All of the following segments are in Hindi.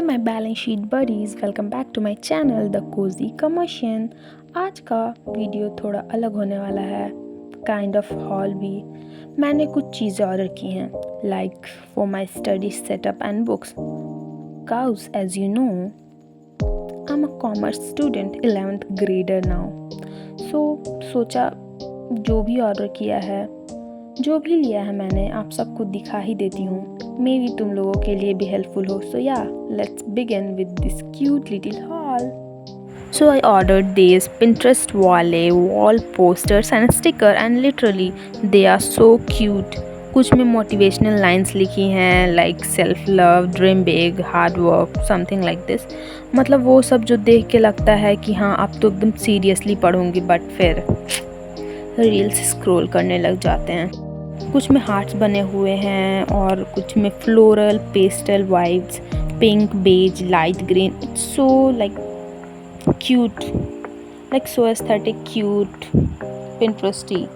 My balance sheet buddies, welcome back to my channel the Cozy Commercian. आज का वीडियो थोड़ा अलग होने वाला है, काइंड ऑफ हॉल भी। मैंने कुछ चीज़ें ऑर्डर की हैं, like for my study setup and books. Guys, as you know, I am a commerce student, 11th grader now. सोचा जो भी ऑर्डर किया है, जो भी लिया है मैंने, आप सबको दिखा ही देती हूँ। मे बी तुम लोगों के लिए भी हेल्पफुल हो। सो या, let's begin with this cute little hall. So I ordered these Pinterest wall posters and sticker, and literally they are so cute. कुछ में मोटिवेशनल लाइंस लिखी हैं, like self love, dream big, hard work, something like this. मतलब वो सब जो देख के लगता है कि हाँ अब तो एकदम सीरियसली पढ़ूंगी, बट फिर रील्स स्क्रॉल करने लग जाते हैं। कुछ में हार्ट्स बने हुए हैं और कुछ में floral pastel vibes, pink, beige, light green. It's so like cute, like so aesthetic, cute, pinteresty.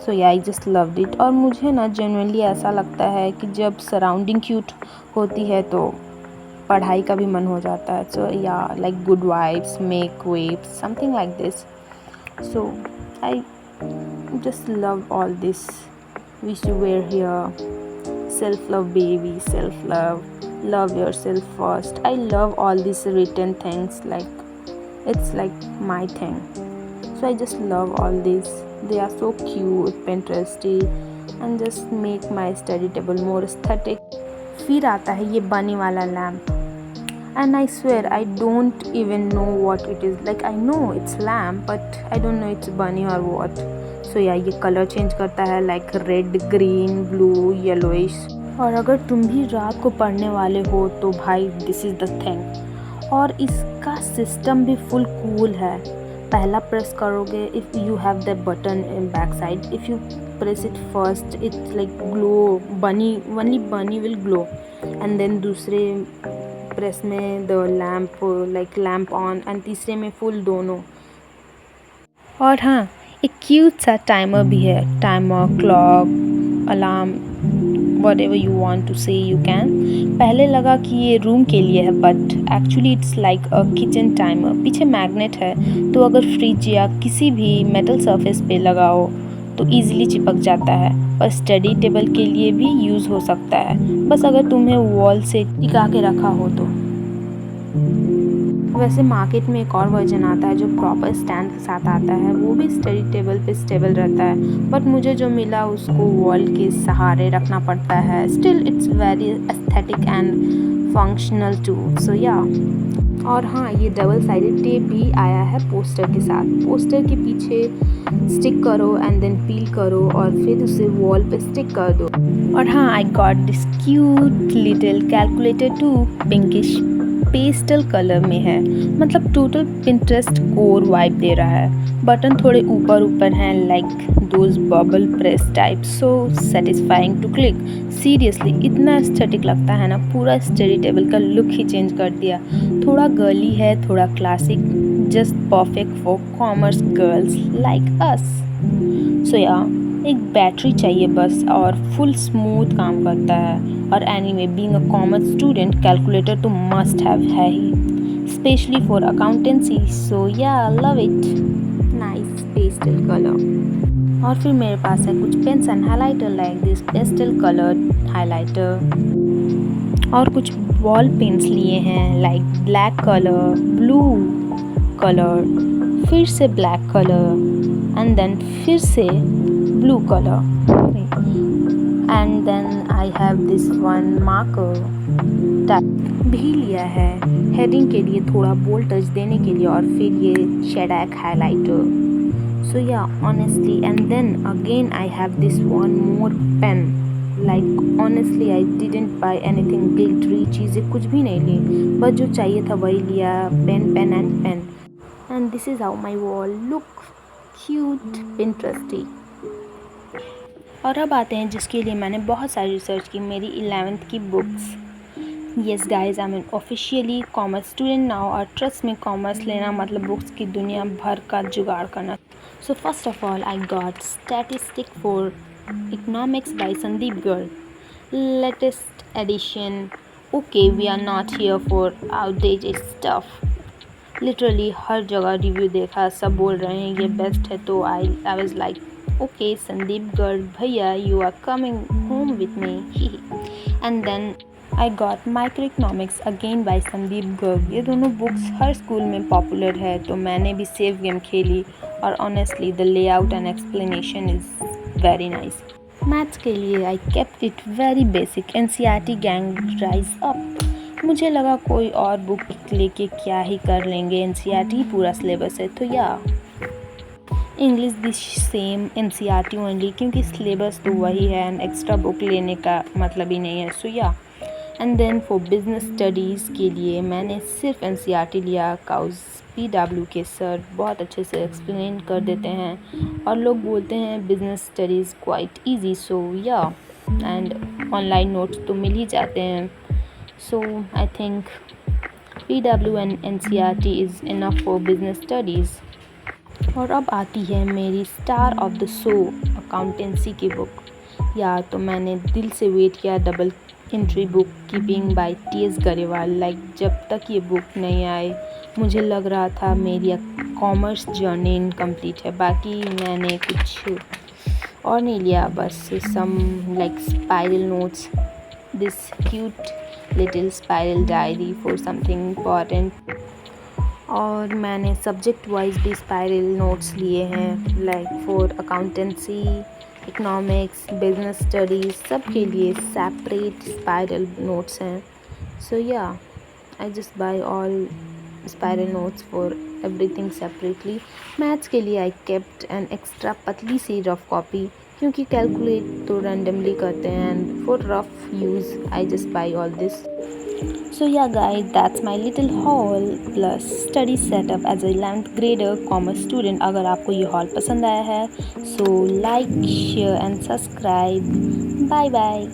So yeah, I just loved it. और मुझे ना जेन्युइनली ऐसा लगता है कि जब सराउंडिंग क्यूट होती है तो पढ़ाई का भी मन हो जाता है। सो या, like good vibes make waves, something like this. So I just love all this which you wear here. Self love baby, self love yourself first. I love all these written things, like it's like my thing. So I just love all these. They are so cute, Pinteresty, and just make my study table more aesthetic. फिर आता है ये बनी वाला lamp, and I swear I don't even know what it is. Like I know it's lamp, but I don't know it's bunny or what. So yeah, ये कलर चेंज करता है, like red, green, blue, yellowish. और अगर तुम भी रात को पढ़ने वाले हो तो भाई दिस इज़ द थिंग। और इसका सिस्टम भी फुल कूल है। पहला प्रेस करोगे, if you have the button in back side, if you press it first, it's like glow, बनी, ओनली बनी विल ग्लो। एंड देन दूसरे प्रेस में the lamp, like lamp on, and तीसरे में फुल दोनों। और हाँ, एक क्यूट सा टाइमर भी है, timer, clock, alarm, whatever you want to say you can। पहले लगा कि ये रूम के लिए है, but actually it's like a kitchen timer. पीछे मैग्नेट है, तो अगर फ्रिज या किसी भी मेटल सरफेस पे लगाओ तो ईजिली चिपक जाता है। पर स्टडी टेबल के लिए भी यूज़ हो सकता है, बस अगर तुम्हें वॉल से टिका के रखा हो तो। वैसे मार्केट में एक और वर्जन आता है जो प्रॉपर स्टैंड के साथ आता है, वो भी स्टडी टेबल पे स्टेबल रहता है, बट मुझे जो मिला उसको वॉल के सहारे रखना पड़ता है। Still it's very aesthetic and functional too. So yeah, और हाँ, ये डबल साइडेड टेप भी आया है पोस्टर के साथ। पोस्टर के पीछे स्टिक करो एंड देन पील करो और फिर उसे वॉल पे स्टिक कर दो। और हाँ, I got this cute little calculator too, pinkish pastel colour में है। मतलब टोटल पिंटरेस्ट कोर वाइब दे रहा है। बटन थोड़े ऊपर ऊपर हैं, like those bubble press type, so satisfying to click. Seriously इतना एस्थेटिक लगता है ना, पूरा स्टडी टेबल का लुक ही चेंज कर दिया। थोड़ा गर्ली है, थोड़ा classic, just perfect for commerce girls like us. So yeah, एक बैटरी चाहिए बस और फुल स्मूथ काम करता है। और anyway, being a commerce student, calculator तो मस्ट हैव है ही, specially for accountancy. So yeah, love it, nice pastel colour. और फिर मेरे पास है कुछ pens and highlighter, like this pastel colour highlighter. और कुछ बॉल पेन्स लिए हैं, like black colour, blue colour, फिर से ब्लैक कलर, एंड देन फिर से blue colour. And then I have this one marker type भी लिया है, हेडिंग के लिए, थोड़ा बोल्ड टच देने के लिए। और फिर ये शेडाक highlighter. So yeah, honestly, and then again I have this one more pen. Like honestly I didn't buy anything glittery, चीज़ें कुछ भी नहीं ली, बस जो चाहिए था वही लिया, pen and pen. And this is how my wall look, cute, pinteresty. और अब आते हैं जिसके लिए मैंने बहुत सारी रिसर्च की, मेरी 11th की books. Yes guys, I am officially commerce student now, और ट्रस्ट में कॉमर्स लेना मतलब बुक्स की दुनिया भर का जुगाड़ करना। So first of all I got statistic for economics by Sandeep Garg, latest edition, okay we are not here for outdated stuff. Literally हर जगह रिव्यू देखा, सब बोल रहे हैं ये बेस्ट है, तो I was like okay Sandeep Garg भैया you are coming home with me ही। And then I got micro economics again by Sandeep Garg. ये दोनों बुक्स हर स्कूल में पॉपुलर है, तो मैंने भी सेफ गेम खेली और honestly the layout and explanation is very nice. Maths के लिए I kept it very basic, NCERT gang rise up. मुझे लगा कोई और बुक लेके क्या ही कर लेंगे, एनसीईआरटी पूरा सिलेबस है, तो या English the same NCERT only, क्योंकि सिलेबस तो वही है एंड एक्स्ट्रा बुक लेने का मतलब ही नहीं है, so yeah. And then for business studies के लिए मैंने सिर्फ एनसीईआरटी लिया, काउज पीडब्ल्यू के सर बहुत अच्छे से एक्सप्लेन कर देते हैं और लोग बोलते हैं business studies quite easy, so yeah. And online notes तो मिल ही जाते हैं, so I think PW and NCERT is enough for business studies। और अब आती है मेरी star of the show accountancy की बुक। या तो मैंने दिल से वेट किया double entry bookkeeping by TS Grewal. Like जब तक ये बुक नहीं आई मुझे लग रहा था मेरी कॉमर्स जर्नी इनकम्प्लीट है। बाकी मैंने कुछ और नहीं लिया, बस some like spiral notes, this cute little spiral diary for something important. और मैंने सब्जेक्ट वाइज भी स्पाइरल नोट्स लिए हैं, like for accountancy, economics, business studies, सब के लिए सेपरेट स्पाइरल नोट्स हैं। So yeah I just buy all spiral notes for everything separately. Maths के लिए आई केप्ट एन एक्स्ट्रा पतली सी रफ कॉपी, क्योंकि कैलकुलेट तो रैंडमली करते हैं and for rough use I just buy all this. So yeah guys that's my little haul plus study setup as a 11th grader commerce student. अगर आपको ये हॉल पसंद आया है so like share and subscribe. Bye bye.